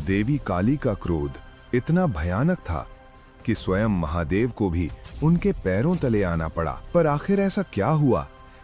देवी काली का क्रोध इतना भयानक था कि स्वयं महादेव को भी उनके पैरों तले आना पड़ा। पर आखिर ऐसा क्या हुआ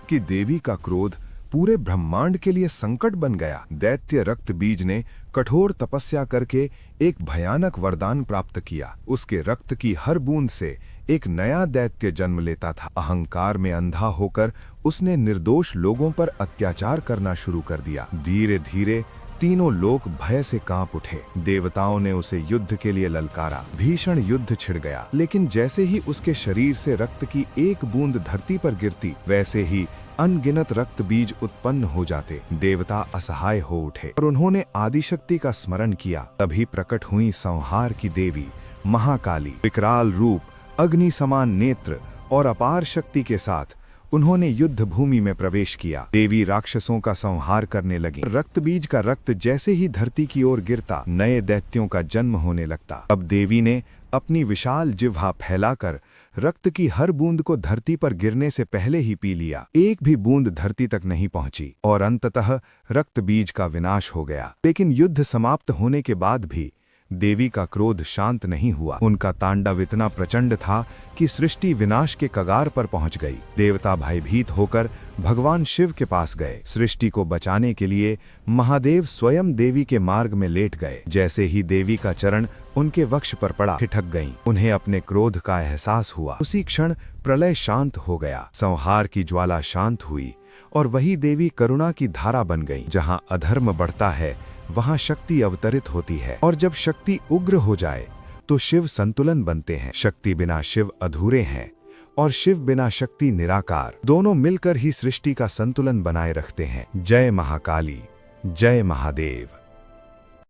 कि देवी का क्रोध पूरे ब्रह्मांड के लिए संकट बन गया? दैत्य रक्त बीज ने कठोर तपस्या करके एक भयानक वरदान प्राप्त किया। उसके रक्त की हर बूंद से एक नया दैत्य जन्म लेता था। अहंकार में अंधा होकर उसने निर्दोष लोगों पर अत्याचार करना शुरू कर दिया। धीरे धीरे तीनों लोग भय से कांप उठे। देवताओं ने उसे युद्ध के लिए ललकारा। भीषण युद्ध छिड़ गया, लेकिन जैसे ही उसके शरीर से रक्त की एक बूंद धरती पर गिरती, वैसे ही अनगिनत रक्त बीज उत्पन्न हो जाते। देवता असहाय हो उठे और उन्होंने आदिशक्ति का स्मरण किया। तभी प्रकट हुई संहार की देवी महाकाली। विकराल रूप, अग्नि समान नेत्र और अपार शक्ति के साथ उन्होंने युद्ध भूमि में प्रवेश किया। देवी राक्षसों का संहार करने लगी। रक्त बीज का रक्त जैसे ही धरती की ओर गिरता, नए दैत्यों का जन्म होने लगता। अब देवी ने अपनी विशाल जिह्वा फैलाकर रक्त की हर बूंद को धरती पर गिरने से पहले ही पी लिया। एक भी बूंद धरती तक नहीं पहुंची और अंततः रक्त बीज का विनाश हो गया। लेकिन युद्ध समाप्त होने के बाद भी देवी का क्रोध शांत नहीं हुआ। उनका तांडव इतना प्रचंड था कि सृष्टि विनाश के कगार पर पहुंच गई। देवता भयभीत होकर भगवान शिव के पास गए। सृष्टि को बचाने के लिए महादेव स्वयं देवी के मार्ग में लेट गए। जैसे ही देवी का चरण उनके वक्ष पर पड़ा, ठिठक गईं। उन्हें अपने क्रोध का एहसास हुआ। उसी क्षण प्रलय शांत हो गया। संहार की ज्वाला शांत हुई और वही देवी करुणा की धारा बन गई। जहां अधर्म बढ़ता है, वहां शक्ति अवतरित होती है, और जब शक्ति उग्र हो जाए तो शिव संतुलन बनते हैं। शक्ति बिना शिव अधूरे हैं और शिव बिना शक्ति निराकार। दोनों मिलकर ही सृष्टि का संतुलन बनाए रखते हैं। जय महाकाली, जय महादेव।